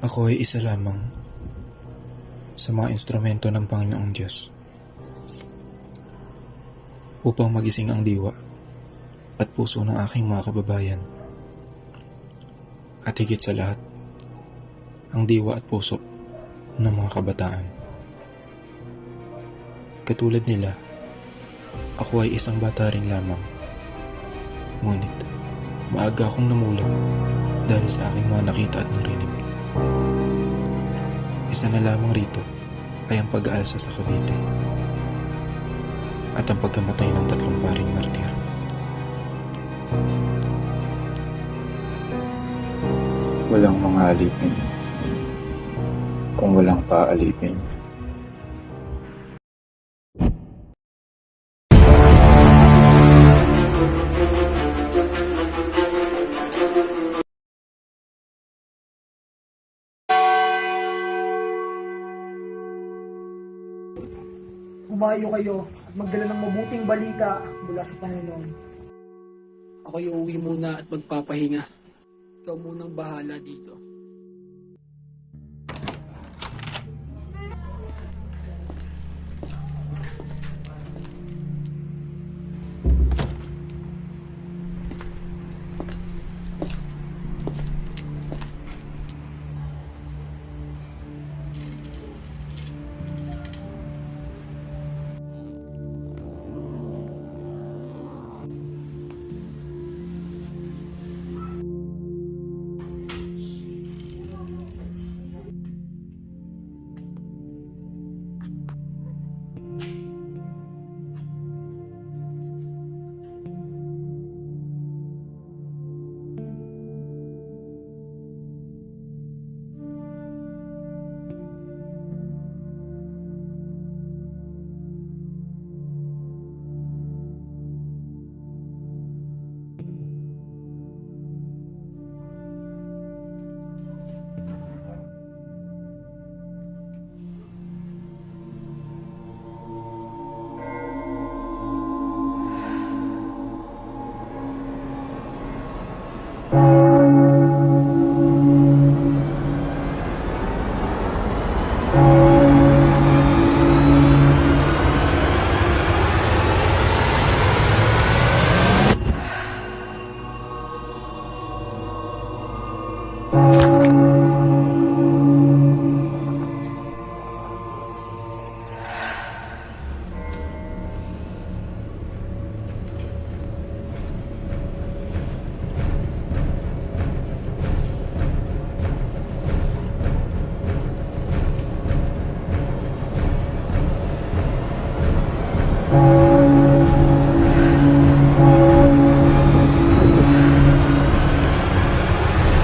Ako ay isa lamang sa mga instrumento ng Panginoong Diyos upang magising ang diwa at puso ng aking mga kababayan. At higit sa lahat, ang diwa at puso ng mga kabataan. Katulad nila, ako ay isang bata rin lamang. Ngunit, maaga akong namulat dahil sa aking mga nakita at narinig. Isa na lamang rito ay ang pag-aalsa sa Cavite at ang pagkamatay ng 3 paring martir. Walang mga alipin kung walang paalipin. Humayo kayo at magdala ng mabuting balita mula sa Panginoon. Ako'y uuwi muna at magpapahinga. Ikaw munang bahala dito.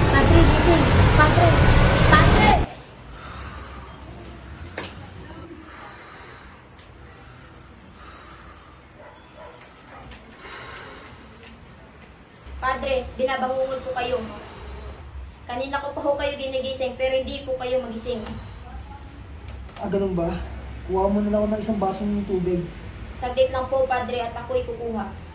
Padre, gising! Padre! Padre! Padre, binabangungot ko kayo. Kanina ko pa ho kayo ginigising pero hindi po kayo magising. Ganun ba? Kuha mo na lang ako ng isang baso ng tubig. Saglit lang po, Padre, at ako'y kukuha.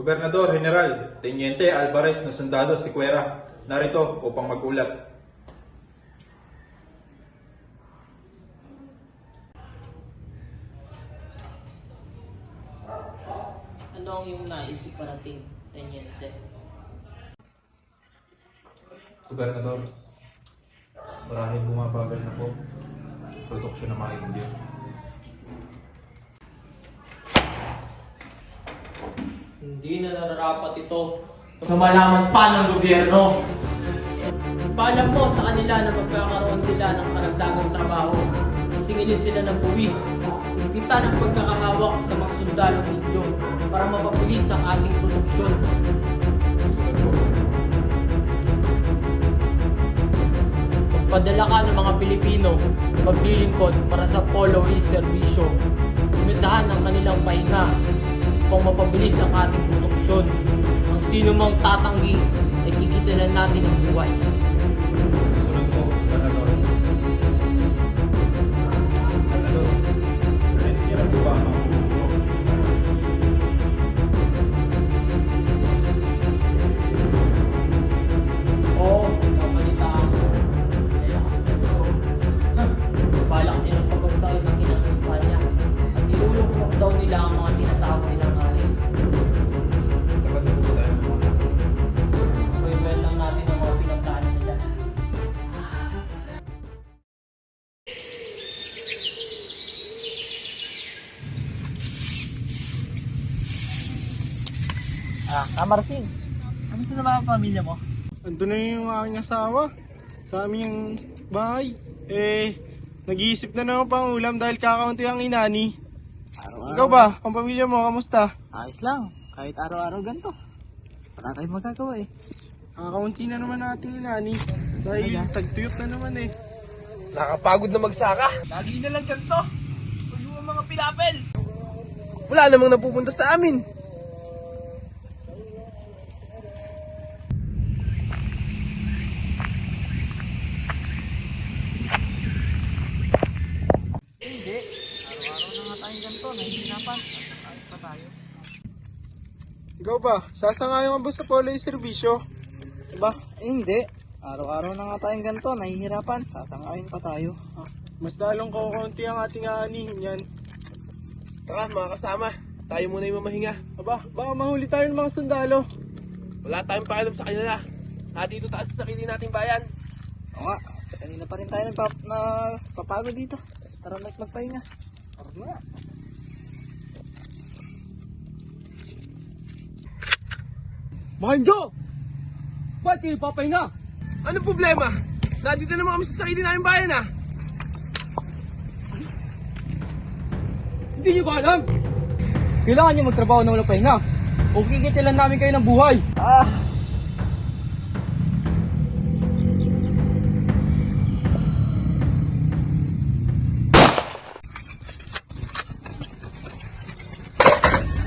Gobernador, General, Teniente Alvarez ng Sundalo si Cuera, narito upang magulat. Ano ang iyong naisip parating, Teniente? Gobernador, marahil bumabagal na po produksyon ng mga indio. Hindi na nararapat ito na malaman pa ng gobyerno. Paalam mo sa kanila na magkakaroon sila ng karagdagang trabaho. Singilin sila ng buwis. Higpitan ang pagkakahawak sa mga sundalong Indio para mapabilis ang ating produksyon. Magpadala ka ng mga Pilipino na maglilingkod para sa Polo East Servisyo limitahan ang kanilang pahinga upang mapabilis ang ating produksyon. Ang sino mang tatanggi ay kikitilan natin ang buhay. Sunod po, Panador. Panador, narinig niyo na po ba ang mga buburo? Oo, napalitaan ko. Ay lakas na ito. Balak niya ng pagkagsakit ng inang Espanya at ilulukok daw nila ang mga tinatawag nilang hari. Dapat na po tayo ng mga nakin. Spoil lang natin ang mga pinagdaan nila. Kamarsing, ano sa naman ang pamilya mo? Ando na yung aking asawa sa aming bahay. Nag-iisip na naman pang ulam dahil kakaunti ang inani. Ikaw ba? Ang pamilya mo, kamusta? Ayos lang. Kahit araw-araw ganito. Wala tayong magagawa eh. Kakaunti na naman nating inani. Dahil tagtuyot na naman eh. Nakapagod na magsaka. Lagi na lang ganito. Huwag yung mga pilapel. Wala namang napupunta sa amin. Hindi. Araw-araw na nga tayong ganito. Nahihinapan. Ayos pa tayo. Ikaw ba? Sasangayon ka ba sa polo servisyo? Diba? Hindi. Araw-araw na nga tayong ganito. Nahihirapan. Sasangayin pa tayo. Mas lalong kakaunti ang ating aanihin yan. Tara mga kasama, tayo muna yung mamahinga. Aba, baka mahuli tayo ng mga sundalo. Wala tayong pakialam sa kanila. Dito tayo sa sarili nating bayan. Oo nga. Kanina pa rin tayo nagpapagod dito. Tara na't magpahinga. Tara na. Manjo! Ba't kayo papahinga? Anong problema? Nandito naman kami sa sarili nating bayan ah. Hindi nyo ba alam? Kailangan nyo magtrabaho na walang pahinga o kikitilan namin kayo ng buhay.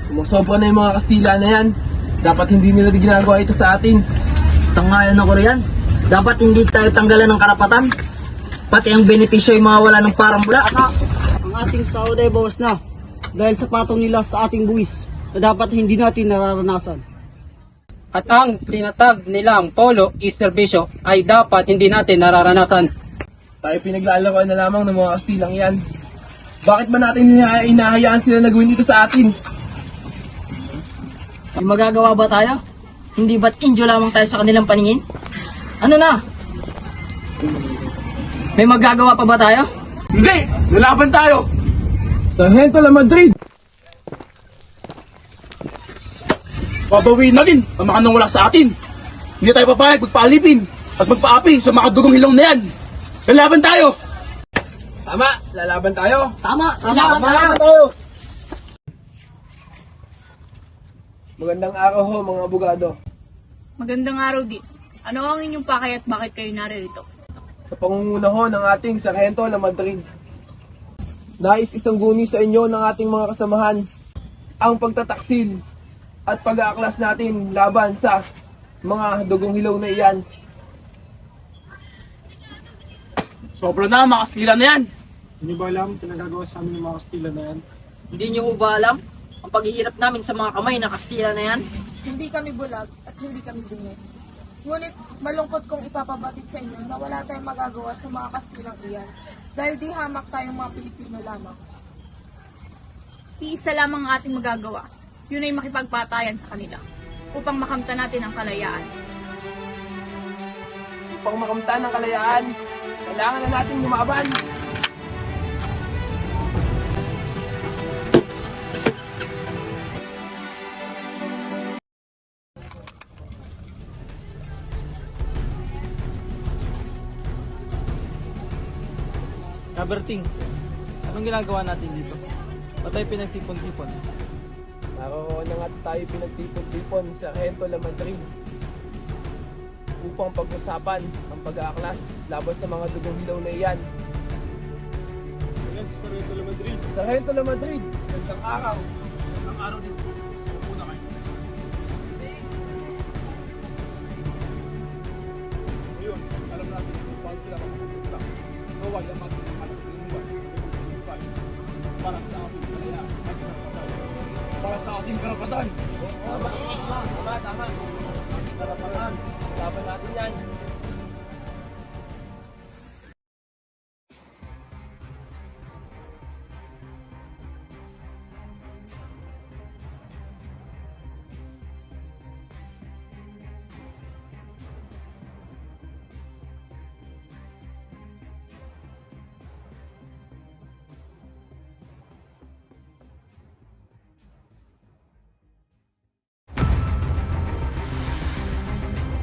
Sumusobra na yung mga Kastila na yan. Dapat hindi nila ginagawa ito sa atin. Sangayon ako riyan. Dapat hindi tayo tanggalan ng karapatan. Pati ang benepisyo ay mawawala ng parang mula. Ang ating sahod ay bawas na dahil sa patong nila sa ating buwis na dapat hindi natin nararanasan. At ang tinatag nilang polo iserbisyo ay dapat hindi natin nararanasan. Tayo pinaglalaroan na lamang ng mga Kastilang yan. Bakit ba natin hinahayaan sila na gawin dito sa atin? May magagawa ba tayo? Hindi ba't injo lamang tayo sa kanilang paningin? Ano na? May magagawa pa ba tayo? Hindi! Lalaban tayo! Sargento La Madrid! Babawiin natin ang mga nang wala sa atin. Hindi tayo papayag magpaalipin at magpaapi sa mga dugong hilaw na yan. Lalaban tayo! Tama! Lalaban tayo! Tama! Laban tayo! tayo! Magandang araw ho mga abogado. Magandang araw din. Ano ang inyong pakay at bakit kayo naririto? Sa pangunguna ho ng ating Sargento La Madrid. Nais isang guni sa inyo ng ating mga kasamahan ang pagtataksil at pag-aaklas natin laban sa mga dugong hilaw na iyan. Sobra na mga Kastila na yan. Hindi ba alam pinagagawa sa amin ng mga Kastila na yan? Hindi nyo ba alam ang paghihirap namin sa mga kamay na Kastila na yan? Hindi kami bulag at hindi kami bingi. Ngunit malungkot kong ipapabatid sa inyo na wala tayong magagawa sa mga Kastilang iyan dahil di hamak tayong mga Pilipino lamang. Iisa lamang ang ating magagawa. Yun ay makipagpatayan sa kanila upang makamta natin ang kalayaan. Upang makamtan ang kalayaan, kailangan na natin lumaban. Kaberting, anong ginagawa natin dito? Ba't tayo pinagtipon-tipon? Naroon na nga tayo pinagtipon-tipon sa Sargento La Madrid upang pag-usapan ang pag-aaklas laban sa mga dugong hilaw na iyan. Sargento Madrid. Sargento La Madrid, gandang araw. Ang araw din. Suko na kayo. Ngayon, alam natin kung paano sila makapagpagsak. Naway ang ating kalagpunan. Para sa ating kalayaan at karapatan. Para sa ating karapatan. Tama. Karapatan. Laban natin yan.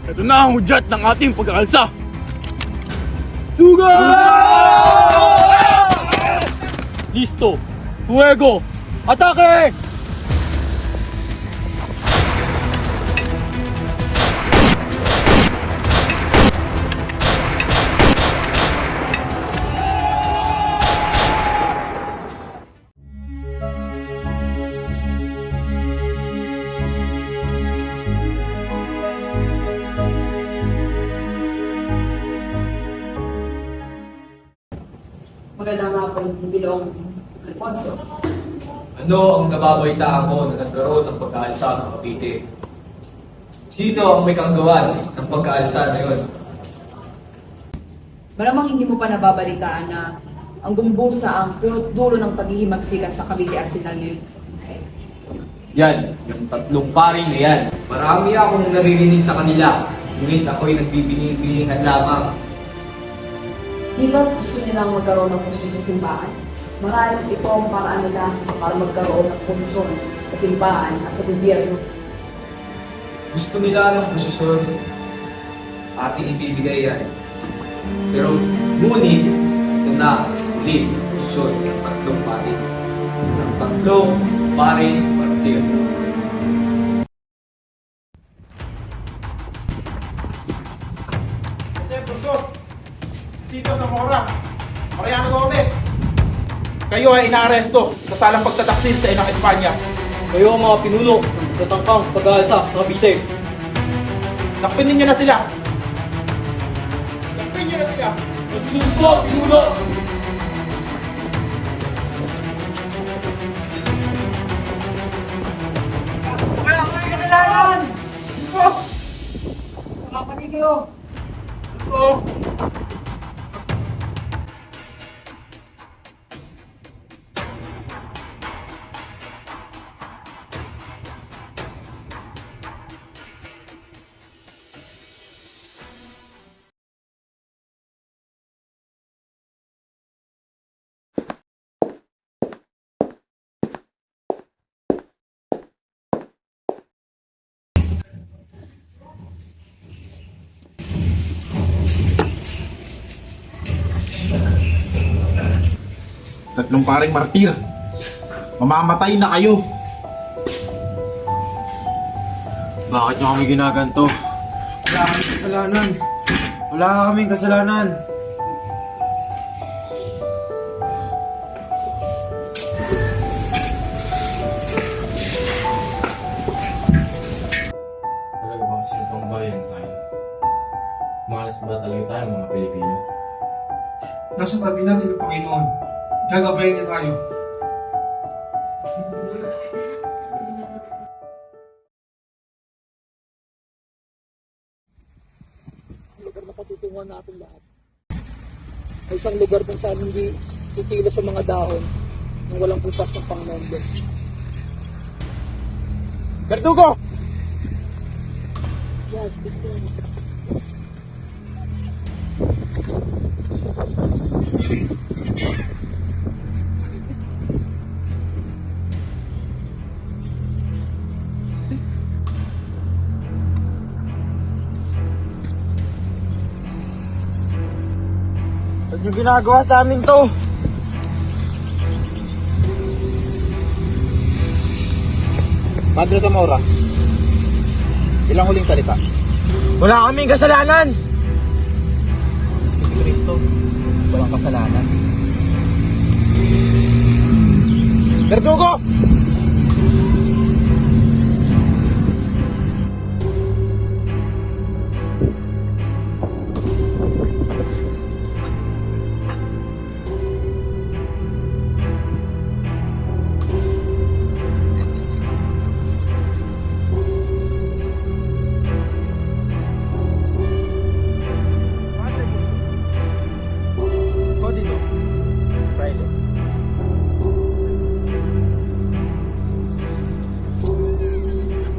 Ito na ang hudyat ng ating pagkakalsa. Suga! Listo! Fuego! Atake! Magandang hapon, Bilong Alfonso. Ano ang nababalitaan ko na nagkaroon ng pagkaalsa sa Cavite? Sino ang may kagawan ng pagkaalsa na yun? Malamang hindi mo pa nababalitaan na ang gumbusa ang punot dulo ng paghihimagsikan sa Cavite Arsenal ngayon. Yan, yung tatlong pari na yan. Marami akong naririnig sa kanila, ngunit ako'y nagbibinibiningan lamang. Di ba gusto nilang magkaroon ng posisyon sa simbahan? Marahil ito ang paraan nila para magkaroon ng posisyon sa simbahan at sa gobyerno. Gusto nila ng posisyon, ating ibibigay yan. Pero ngunit, ito na, ulit, posisyon ng tatlong pari. Ng tatlong pari martir. Jose Burgos, Sito Zamora, Mariano Gomez. Kayo ay inaaresto sa salang pagtataksil sa inang Espanya. Kayo ang mga pinuno ng tatangkang pag-aalsa sa Cavite. Nakpin ninyo na sila. Nakpin nyo na sila. Susunod po, pinuno! Wala kami kasalanan! Dito! Makapanig kayo! Dito! Tatlong paring martir. Mamamatay na kayo. Bakit nyo kami ginaganto? Wala kaming kasalanan. Wala kaming kasalanan. Talaga bang sinupang bayan tayo? Malas ba talaga tayo mga Pilipino? Nasa tabi natin ng Panginoon. Gagabayan niya tayo. Lugar na patutunguhan natin lahat. Ay isang lugar kung saan hindi titilo sa mga dahon ng walang butas ng Panginoon Diyos. Verdugo! Yes, Ba't nyo ginagawa sa amin to? Padre Zamora, ilang huling salita? Wala kaming kasalanan! Maski si Kristo, walang kasalanan. Verdugo!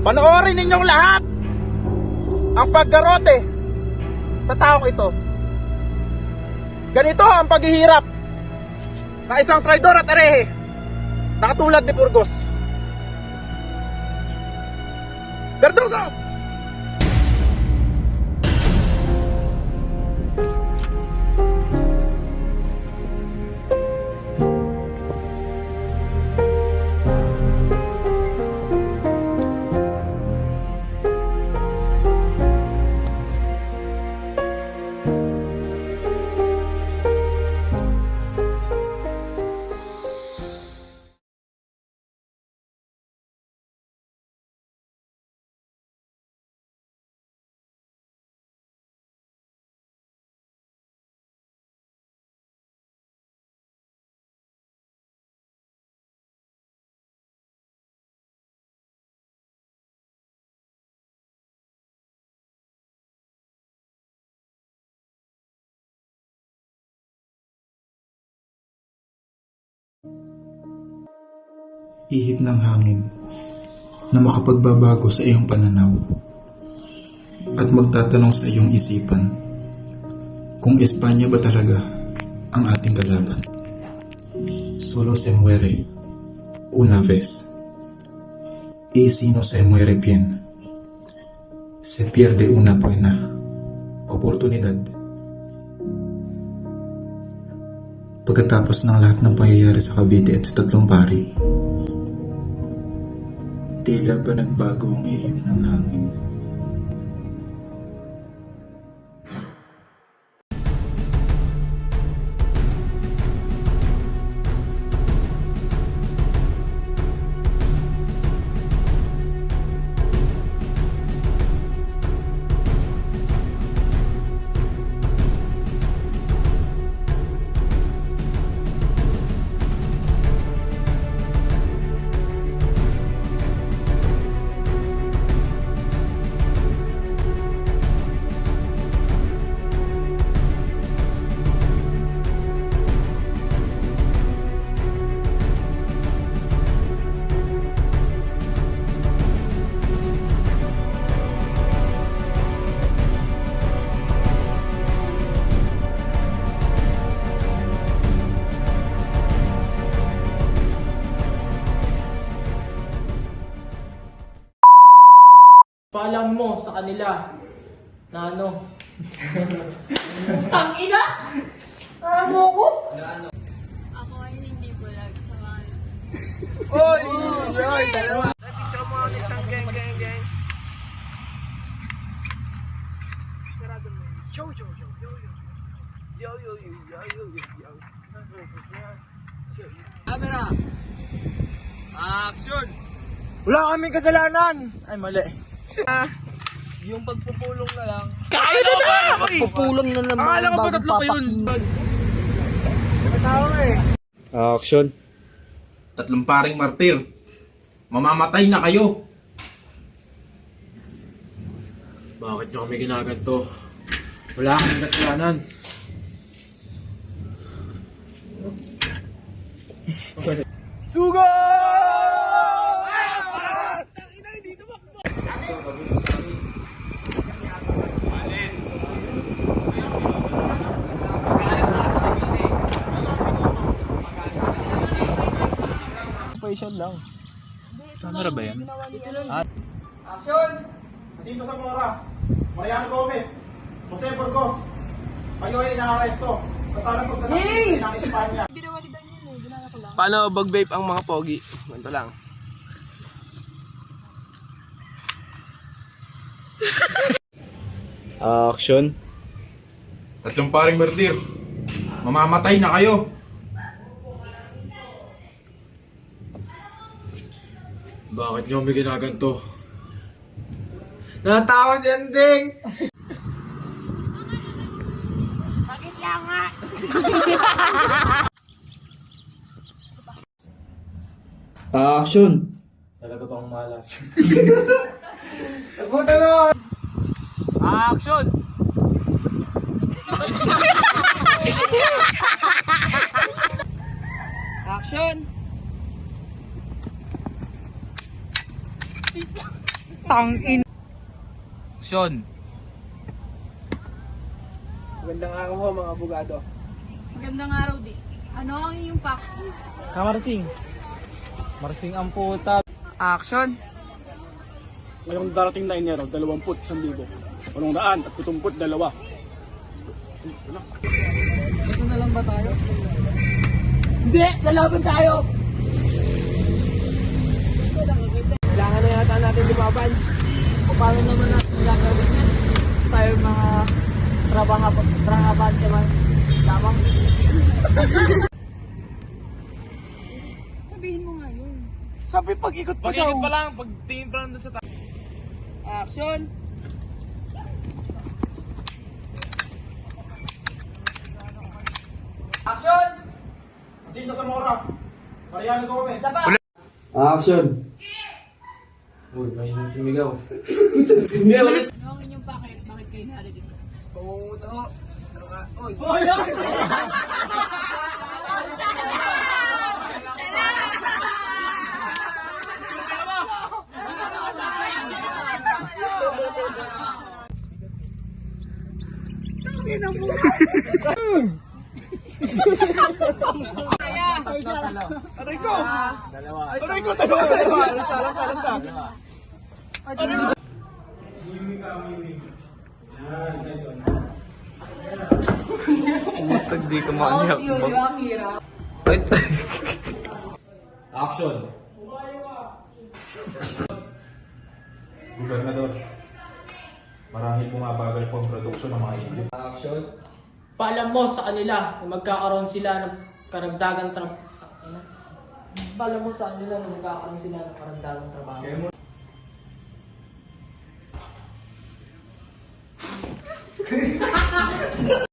Panoorin ninyong lahat ang paggarote sa taong ito. Ganito ang paghihirap ng isang traidor at erehe na katulad ni Burgos. Verdugo! Ihip ng hangin na makapagbabago sa iyong pananaw at magtatanong sa iyong isipan kung Espanya ba talaga ang ating kalaban. Solo se muere una vez y si no se muere bien se pierde una buena oportunidad. Pagkatapos ng lahat ng pangyayari sa Cavite at sa Tatlong Pari, tila ba nagbago ang ihip ng hangin? Paalam mo sa kanila na ano. Ang ina! Ano ko? Ako ay hindi bulag sa mga... Oy! Oy! Dalawa! Picture mo ang isang gang. Sarado mo. Yo. Camera! Action! Wala kaming kasalanan! Ay, mali. Yung pagpupulong na lang. Kaya na na! Pagpupulong na naman. Akala ko ba tatlo pa yun? Action. Tatlong paring martir. Mamamatay na kayo. Bakit nyo kami ginaganto? Wala kaming kasalanan. Sugo! Lang. Camera ba yan? Action! Jacinto Zamora, Mariano Gomez, Jose Burgos, kayo ay inaaresto sa salang pagtataksil ng Espanya. Paano bag-vape ang mga pogi? Ganito lang. Action. Tatlong paring martir. Mamamatay na kayo. Bakit nyo may ginaganto? Natawa si Anding! Action! Talaga bang malas? Nabuta naman! Action! Action! Action! Magandang araw ho mga abogado. Magandang araw di. Ano ang inyong pak? Kamarsing. Marsing ang puta. Action! Ngayong darating na Enero, 21,000. 872. Hindi! Lalaban tayo! Kailangan na yata natin lumaban. O paano naman natin gagawin yan? Tayo mga trabahante man. Lamang. Sabihin mo nga yun. Sabi pag-ikot pa daw. Pag-ikot pa lang, pagtingin pa lang doon sa tayo. Action! Action! Jacinto Zamora, Mariano Gomez. Isa pa! Action! Uy, may sumigaw. Ano ang inyong bakit? Bakit kayo narito? Pumunta ho. Oy! Aray ko! Aray ko! Dalawa! Alasta! Putag di ka maaniyak. Wait. Action! Gobernador, marahil bumabagal po ang produksyon ng mga Indio. Paalam mo sa kanila na magkakaroon sila ng karagdagang trabaho. Paalam mo sa kanila na magkakaroon sila ng karagdagang trabaho.